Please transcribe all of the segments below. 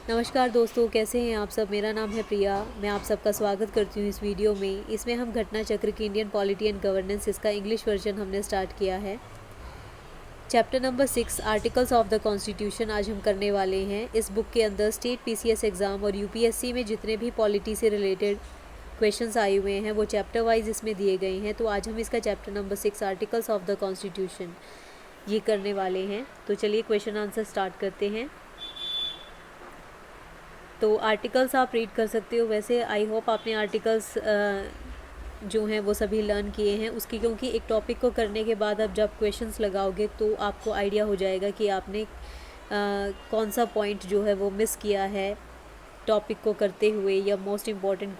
नमस्कार दोस्तों, कैसे हैं आप सब। मेरा नाम है प्रिया। मैं आप सबका स्वागत करती हूँ इस वीडियो में। इसमें हम घटना चक्र की इंडियन पॉलिटी एंड गवर्नेंस, इसका इंग्लिश वर्जन हमने स्टार्ट किया है। Chapter number 6 articles of the constitution आज हम करने वाले हैं। इस बुक के अंदर स्टेट पीसीएस एग्ज़ाम और यूपीएससी में जितने भी पॉलिटी से रिलेटेड क्वेश्चंस आए हुए हैं वो चैप्टर वाइज इसमें दिए गए हैं। तो आज हम इसका chapter number 6 articles of the constitution ये करने वाले हैं। तो चलिए क्वेश्चन आंसर स्टार्ट करते हैं। तो आर्टिकल्स आप रीड कर सकते हो। वैसे आई होप आपने आर्टिकल्स जो हैं वो सभी लर्न किए हैं उसकी, क्योंकि एक टॉपिक को करने के बाद अब जब क्वेश्चंस लगाओगे तो आपको आइडिया हो जाएगा कि आपने कौन सा पॉइंट जो है वो मिस किया है टॉपिक को करते हुए, या मोस्ट इम्पॉर्टेंट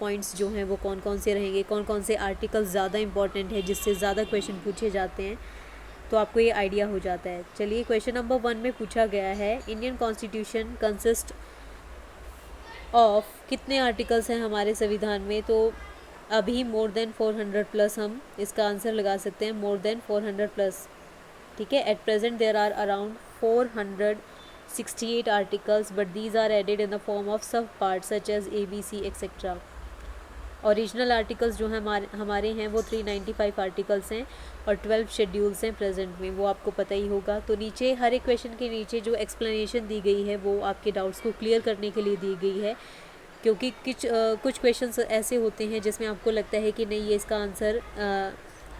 पॉइंट्स जो हैं वो कौन कौन से रहेंगे, कौन कौन से आर्टिकल्स ज़्यादा इंपॉर्टेंट है जिससे ज़्यादा क्वेश्चन पूछे जाते हैं, तो आपको ये आइडिया हो जाता है। चलिए क्वेश्चन नंबर 1 में पूछा गया है, इंडियन कॉन्स्टिट्यूशन कंसिस्ट ऑफ कितने आर्टिकल्स हैं हमारे संविधान में। तो अभी मोर देन 400 प्लस हम इसका आंसर लगा सकते हैं, मोर देन 400 प्लस। ठीक है, at present there are around 468 articles but these are added in the form of sub part such as ABC etcetera. Original articles जो हमारे हैं वो 395 आर्टिकल्स हैं और 12 शेड्यूल्स हैं प्रेजेंट में, वो आपको पता ही होगा। तो नीचे हर एक क्वेश्चन के नीचे जो एक्सप्लेनेशन दी गई है वो आपके डाउट्स को क्लियर करने के लिए दी गई है, क्योंकि कुछ क्वेश्चंस ऐसे होते हैं जिसमें आपको लगता है कि नहीं ये इसका आंसर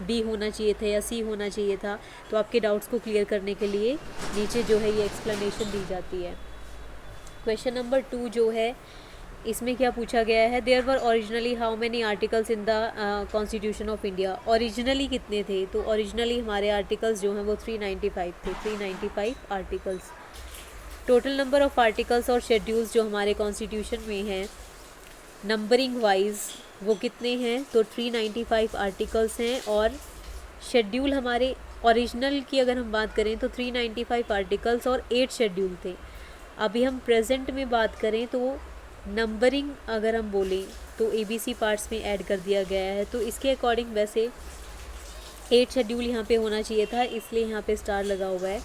B होना चाहिए था या C होना चाहिए था, तो आपके डाउट्स को क्लियर करने के लिए नीचे जो है ये एक्सप्लेनेशन दी जाती है। क्वेश्चन नंबर 2 जो है इसमें क्या पूछा गया है, there were originally how many articles in the constitution of India. Originally कितने थे, तो ओरिजिनली हमारे आर्टिकल्स जो हैं वो 395 थे, 395 articles. Total number of articles और शेड्यूल्स जो हमारे कॉन्स्टिट्यूशन में हैं नंबरिंग वाइज वो कितने हैं, तो 395 आर्टिकल्स हैं। और शेड्यूल हमारे ओरिजिनल की अगर हम बात करें तो 395 आर्टिकल्स और 8 शेड्यूल थे। अभी हम प्रेजेंट में बात करें तो नंबरिंग अगर हम बोलें तो ABC पार्ट्स में ऐड कर दिया गया है, तो इसके अकॉर्डिंग वैसे 8 शेड्यूल यहाँ पे होना चाहिए था, इसलिए यहाँ पे स्टार लगा हुआ है।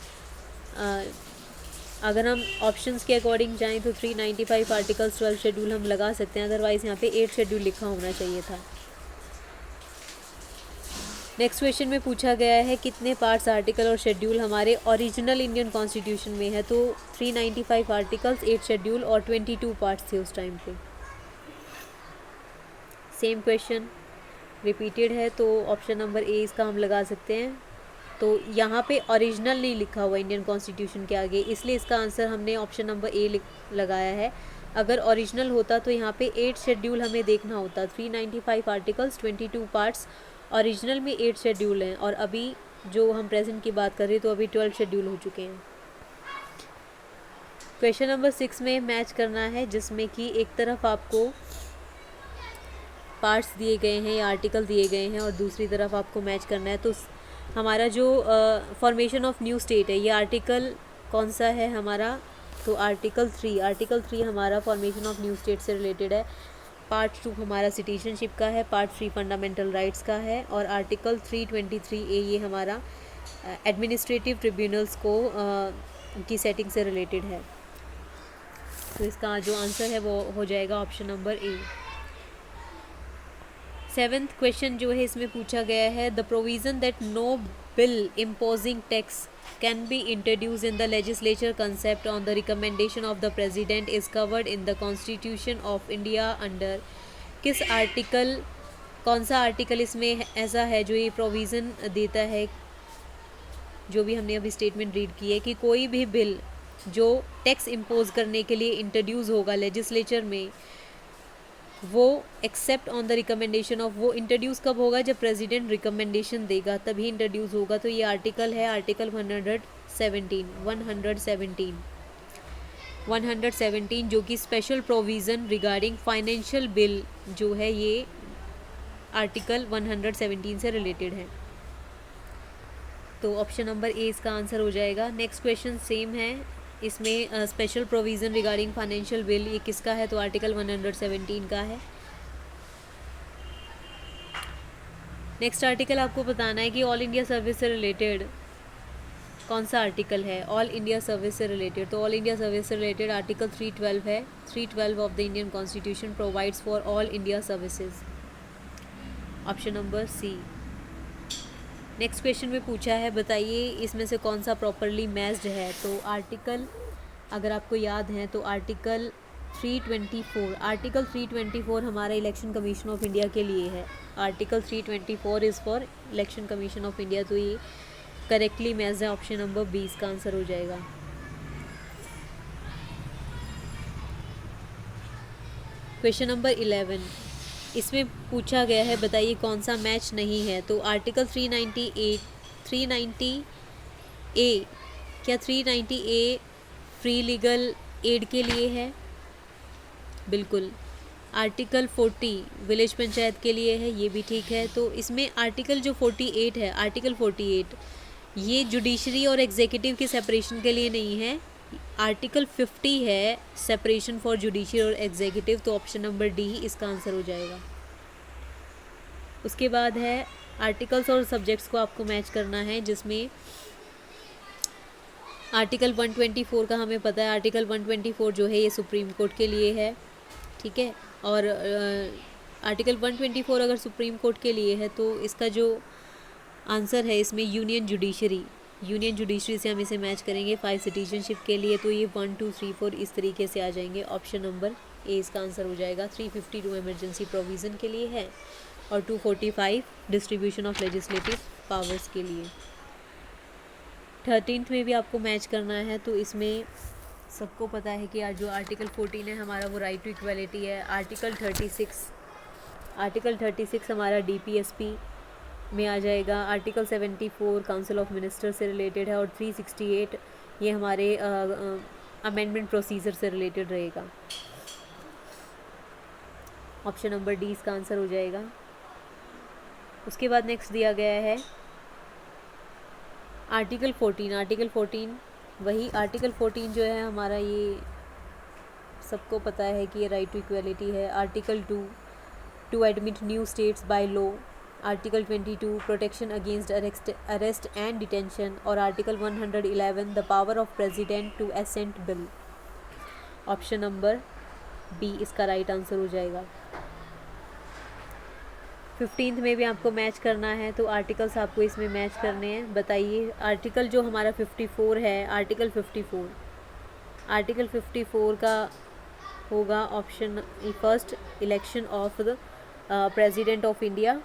अगर हम ऑप्शंस के अकॉर्डिंग जाएं तो 395 आर्टिकल्स 12 शेड्यूल हम लगा सकते हैं, अदरवाइज़ यहाँ पे 8 शेड्यूल लिखा होना चाहिए था। नेक्स्ट क्वेश्चन में पूछा गया है कितने पार्ट्स, आर्टिकल और शेड्यूल हमारे ओरिजिनल इंडियन कॉन्स्टिट्यूशन में है। तो 395 आर्टिकल्स, 8 शेड्यूल और 22 पार्ट्स थे उस टाइम पे। सेम क्वेश्चन रिपीटेड है, तो ऑप्शन नंबर A इसका हम लगा सकते हैं। तो यहाँ पे ओरिजिनल नहीं लिखा हुआ इंडियन कॉन्स्टिट्यूशन के आगे, इसलिए इसका आंसर हमने ऑप्शन नंबर A लगाया है। अगर ओरिजिनल होता तो यहाँ पे 8 शेड्यूल हमें देखना होता, 395 आर्टिकल्स, 22 पार्ट्स, ओरिजिनल में 8 शेड्यूल हैं, और अभी जो हम प्रेजेंट की बात कर रहे हैं तो अभी 12 शेड्यूल हो चुके हैं। क्वेश्चन नंबर 6 में मैच करना है, जिसमें कि एक तरफ आपको पार्ट्स दिए गए हैं या आर्टिकल दिए गए हैं और दूसरी तरफ आपको मैच करना है। तो हमारा जो फॉर्मेशन ऑफ न्यू स्टेट है, ये आर्टिकल कौन सा है हमारा, तो आर्टिकल 3 हमारा फॉर्मेशन ऑफ न्यू स्टेट से रिलेटेड है। पार्ट 2 हमारा सिटीजनशिप का है, पार्ट 3 फंडामेंटल राइट्स का है, और आर्टिकल 323A ये हमारा एडमिनिस्ट्रेटिव ट्रिब्यूनल्स को की सेटिंग से रिलेटेड है। तो इसका जो आंसर है वो हो जाएगा option number A। 7th question जो है इसमें पूछा गया है, the provision that no bill imposing tax can be introduce in the legislature except on the recommendation of the president is covered in the constitution of India under. किस article, कौन सा article इसमें ऐसा है जो ये प्रोविज़न देता है, जो भी हमने अभी स्टेटमेंट रीड की है, कि कोई भी बिल जो टैक्स इम्पोज करने के लिए इंट्रोड्यूस होगा लेजिस्लेचर में, वो except on the recommendation of, वो इंट्रोड्यूस कब होगा, जब प्रेसिडेंट रिकमेंडेशन देगा तभी इंट्रोड्यूस होगा। तो ये आर्टिकल है आर्टिकल 117 जो कि special provision regarding financial bill जो है, ये आर्टिकल 117 से रिलेटेड है। तो ऑप्शन नंबर A इसका आंसर हो जाएगा। नेक्स्ट क्वेश्चन सेम है, इसमें special provision regarding financial bill ये किसका है, तो आर्टिकल 117 का है। नेक्स्ट आर्टिकल आपको बताना है कि ऑल इंडिया सर्विस से रिलेटेड कौन सा आर्टिकल है? ऑल इंडिया सर्विस से रिलेटेड। तो ऑल इंडिया सर्विस से रिलेटेड आर्टिकल 312 है। 312 of the Indian constitution provides for All India services. Option number C. Next question में पूछा है, बताइए इसमें से कौन सा प्रॉपरली मैच्ड है? तो आर्टिकल, अगर आपको याद है तो आर्टिकल 324 हमारा इलेक्शन कमीशन ऑफ इंडिया के लिए है। Article 324 is for election commission of India. तो ये करेक्टली मैच्ड है। ऑप्शन नंबर 20 का आंसर हो जाएगा। क्वेश्चन नंबर 11, इसमें पूछा गया है, बताइए कौन सा मैच नहीं है? तो आर्टिकल 390 ए, क्या 390 ए फ्री लीगल एड के लिए है? बिल्कुल। आर्टिकल 40 विलेज पंचायत के लिए है, ये भी ठीक है। तो इसमें आर्टिकल जो 48 है, आर्टिकल 48 ये जुडिशरी और एग्जीक्यूटिव के सेपरेशन के लिए नहीं है। आर्टिकल 50 है सेपरेशन फॉर जुडिशरी और एग्जीक्यूटिव। तो ऑप्शन नंबर डी इसका आंसर हो जाएगा। उसके बाद है आर्टिकल्स और सब्जेक्ट्स को आपको मैच करना है, जिसमें आर्टिकल 124 का हमें पता है। आर्टिकल 124 जो है ये सुप्रीम कोर्ट के लिए है, ठीक है। और आर्टिकल 124 अगर सुप्रीम कोर्ट के लिए है तो इसका जो आंसर है इसमें यूनियन जुडिशरी से हम इसे मैच करेंगे 5 सिटीजनशिप के लिए। तो ये 1 2 3 4 इस तरीके से आ जाएंगे। ऑप्शन नंबर ए इसका आंसर हो जाएगा। 352 इमरजेंसी प्रोविज़न के लिए है और 245 डिस्ट्रीब्यूशन ऑफ लेजिस्लेटिव पावर्स के लिए। 13th में भी आपको मैच करना है। तो इसमें सबको पता है कि जो आर्टिकल 14 है हमारा वो राइट टू इक्वलिटी है। आर्टिकल 36 हमारा DPSP में आ जाएगा। आर्टिकल 74 काउंसिल ऑफ मिनिस्टर से रिलेटेड है और 368 ये हमारे अमेंडमेंट प्रोसीजर से रिलेटेड रहेगा। ऑप्शन नंबर डी इसका आंसर हो जाएगा। उसके बाद नेक्स्ट दिया गया है आर्टिकल 14 वही आर्टिकल 14 जो है हमारा, ये सबको पता है कि ये राइट टू इक्वलिटी है। Article 2 to admit new states by law. Article 22 protection against arrest and detention. और article 111 the power of president to assent bill. Option number B इसका राइट आंसर हो जाएगा। 15th में भी आपको मैच करना है। तो आर्टिकल्स आपको इसमें मैच करने हैं। बताइए आर्टिकल जो हमारा 54 है, आर्टिकल 54 का होगा option first election of the president of India,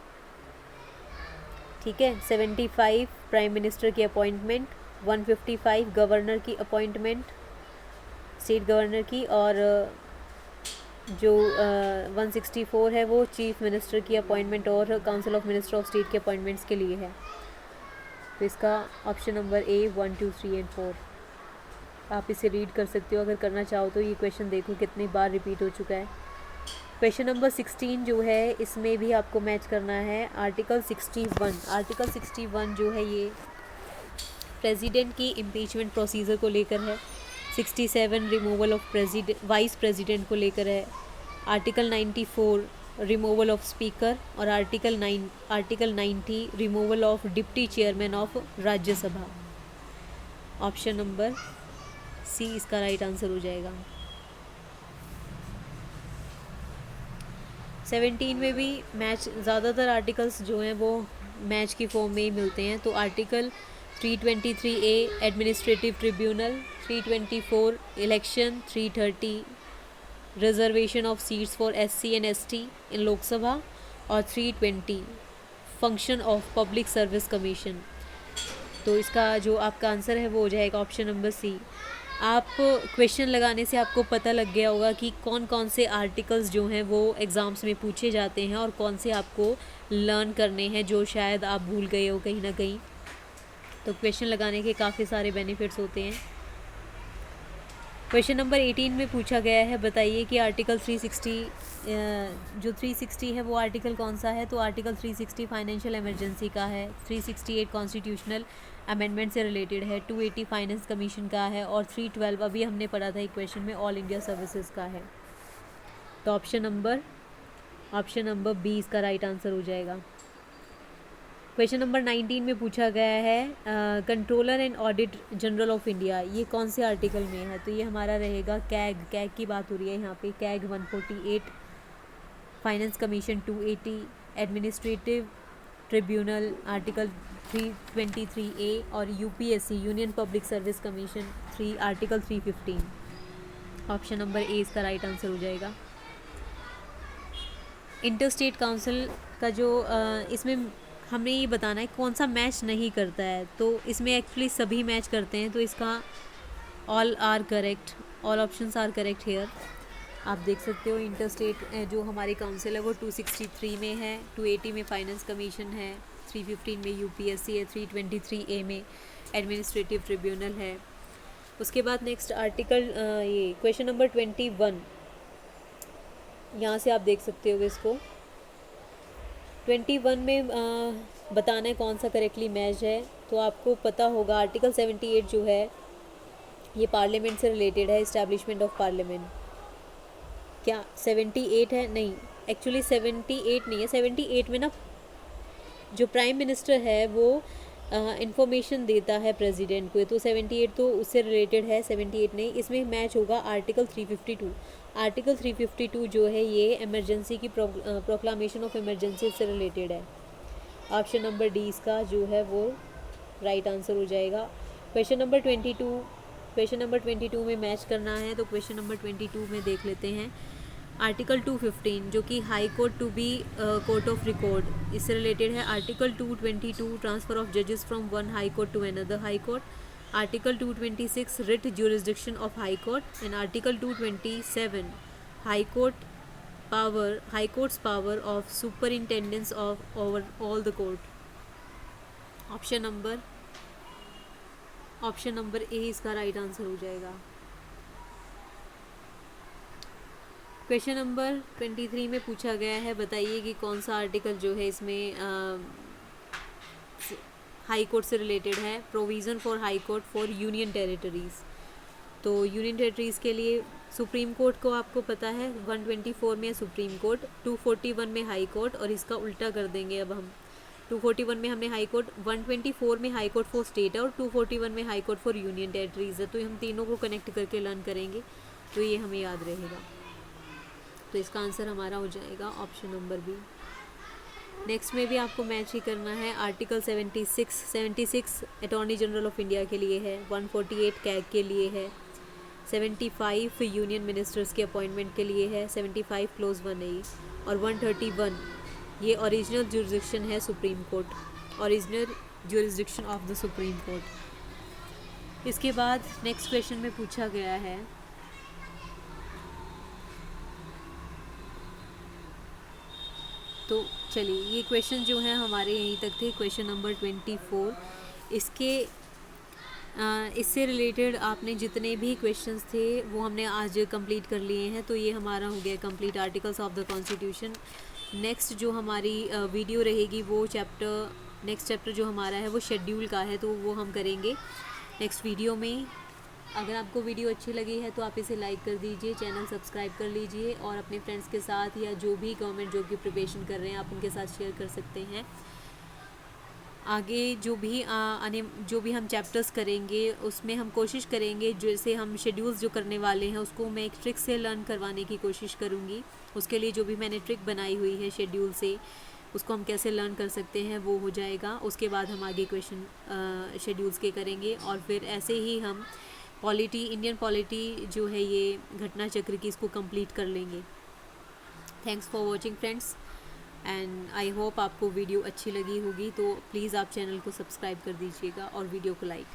ठीक है। 75 प्राइम मिनिस्टर की अपॉइंटमेंट, 155 गवर्नर की अपॉइंटमेंट, स्टेट गवर्नर की, और जो 164 है वो चीफ मिनिस्टर की अपॉइंटमेंट और council of minister of state के अपॉइंटमेंट्स के लिए है। तो इसका ऑप्शन नंबर ए 1 2 3 एंड 4। आप इसे रीड कर सकते हो अगर करना चाहो तो। ये क्वेश्चन देखो कितनी बार रिपीट हो चुका है। क्वेश्चन नंबर 16 जो है इसमें भी आपको मैच करना है। आर्टिकल 61 जो है ये प्रेसिडेंट की इम्पीचमेंट प्रोसीजर को लेकर है। 67 रिमूवल ऑफ वाइस प्रेसिडेंट को लेकर है। आर्टिकल 94 रिमूवल ऑफ स्पीकर और article 90 removal of deputy chairman of Rajya Sabha. Option number C इसका राइट आंसर हो जाएगा। 17 में भी मैच, ज़्यादातर आर्टिकल्स जो हैं वो मैच की फॉर्म में ही मिलते हैं। तो article 323A administrative tribunal, 324 election, 330 reservation of seats for SC and ST इन लोकसभा और 320 function of public service commission. तो इसका जो आपका आंसर है वो हो जाएगा ऑप्शन नंबर सी। आप क्वेश्चन लगाने से आपको पता लग गया होगा कि कौन कौन से आर्टिकल्स जो हैं वो एग्ज़ाम्स में पूछे जाते हैं और कौन से आपको लर्न करने हैं जो शायद आप भूल गए हो कहीं ना कहीं। तो क्वेश्चन लगाने के काफ़ी सारे बेनिफिट्स होते हैं। क्वेश्चन नंबर 18 में पूछा गया है, बताइए कि आर्टिकल 360 जो 360 है वो आर्टिकल कौन सा है? तो आर्टिकल 360 फाइनेंशियल इमरजेंसी का है, 368 कॉन्स्टिट्यूशनल अमेंडमेंट से रिलेटेड है, 280 फाइनेंस कमीशन का है और 312 अभी हमने पढ़ा था एक क्वेश्चन में ऑल इंडिया सर्विसेज का है। तो ऑप्शन नंबर बी इसका राइट आंसर हो जाएगा। क्वेश्चन नंबर 19 में पूछा गया है controller and audit general of India, ये कौन से आर्टिकल में है? तो ये हमारा रहेगा कैग की बात हो रही है यहाँ पे। CAG 148, finance commission 280, administrative tribunal article 323A और UPSC union public service commission article 315। Option number A इसका राइट आंसर हो जाएगा। इंटर स्टेट काउंसिल का जो इसमें हमने ये बताना है कौन सा मैच नहीं करता है, तो इसमें एक्चुअली सभी मैच करते हैं, तो इसका all are correct, all options are correct here. आप देख सकते हो इंटर स्टेट जो हमारी काउंसिल है वो 263 में है, 280 में फाइनेंस कमीशन है, 315 में यूपीएससी है, 323A में एडमिनिस्ट्रेटिव ट्रिब्यूनल है। उसके बाद नेक्स्ट आर्टिकल ये क्वेश्चन नंबर 21, यहाँ से आप देख सकते हो इसको। 21 में बताना है कौन सा करेक्टली मैच है, तो आपको पता होगा आर्टिकल 78 जो है ये पार्लियामेंट से रिलेटेड है, इस्टेब्लिशमेंट ऑफ पार्लियामेंट। क्या 78 है? नहीं, एक्चुअली 78 नहीं है। 78 में ना जो प्राइम मिनिस्टर है वो इंफॉर्मेशन देता है प्रेसिडेंट को, तो 78 तो उससे रिलेटेड है, 78 नहीं। इसमें मैच होगा आर्टिकल 352। आर्टिकल 352 जो है ये इमरजेंसी की प्रोक्लामेशन ऑफ इमरजेंसी से रिलेटेड है। ऑप्शन नंबर डी इसका जो है वो राइट आंसर हो जाएगा। क्वेश्चन नंबर 22 में मैच करना है, तो क्वेश्चन नंबर 22 में देख लेते हैं। आर्टिकल 215 जो कि high court to be court of record, इससे रिलेटेड है। आर्टिकल 222 ट्रांसफ़र ऑफ जजेस from one high court to another high court. Article 226 writ jurisdiction of high court and article 227 high courts power of superintendence of over all the court. Option number A इसका right answer हो जाएगा। Question number 23 में पूछा गया है, बताइए कि कौन सा आर्टिकल जो है इसमें हाई कोर्ट से रिलेटेड है। Provision for high court for union territories, तो यूनियन टेरिटरीज़ के लिए सुप्रीम कोर्ट को आपको पता है 124 में है सुप्रीम कोर्ट, 241 में हाई कोर्ट, और इसका उल्टा कर देंगे अब हम। 241 में हमने हाई कोर्ट, 124 में हाई कोर्ट फॉर स्टेट है और 241 में high court for union territories है। तो हम तीनों को कनेक्ट करके लर्न करेंगे, तो ये हमें याद रहेगा। तो इसका आंसर हमारा हो जाएगा ऑप्शन नंबर बी। नेक्स्ट में भी आपको मैच ही करना है। Article 76 attorney general of India के लिए है, 148 कैग के लिए है, 75 यूनियन मिनिस्टर्स के अपॉइंटमेंट के लिए है, 75 क्लोज 1A और 131 ये ओरिजिनल जुरिसडिक्शन है supreme court, original jurisdiction of the supreme court. इसके बाद नेक्स्ट क्वेश्चन में पूछा गया है तो चलिए ये क्वेश्चन जो है हमारे यहीं तक थे। क्वेश्चन नंबर 24 इससे रिलेटेड आपने जितने भी क्वेश्चंस थे वो हमने आज कंप्लीट कर लिए हैं, तो ये हमारा हो गया complete articles of the constitution. Next जो हमारी वीडियो रहेगी वो नेक्स्ट चैप्टर जो हमारा है वो शेड्यूल का है, तो वो हम करेंगे नेक्स्ट वीडियो में। अगर आपको वीडियो अच्छी लगी है तो आप इसे लाइक कर दीजिए, चैनल सब्सक्राइब कर लीजिए और अपने फ्रेंड्स के साथ या जो भी गवर्नमेंट जॉब की प्रिपरेशन कर रहे हैं आप उनके साथ शेयर कर सकते हैं। आगे जो भी हम चैप्टर्स करेंगे उसमें हम कोशिश करेंगे, जैसे हम शेड्यूल्स जो करने वाले हैं उसको मैं एक ट्रिक से लर्न करवाने की कोशिश करूँगी। उसके लिए जो भी मैंने ट्रिक बनाई हुई है शेड्यूल से उसको हम कैसे लर्न कर सकते हैं वो हो जाएगा। उसके बाद हम आगे क्वेश्चन शेड्यूल्स के करेंगे और फिर ऐसे ही हम इंडियन पॉलिटी जो है ये घटना चक्र की इसको कंप्लीट कर लेंगे। Thanks for watching friends and I hope आपको वीडियो अच्छी लगी होगी, तो प्लीज़ आप चैनल को सब्सक्राइब कर दीजिएगा और वीडियो को लाइक।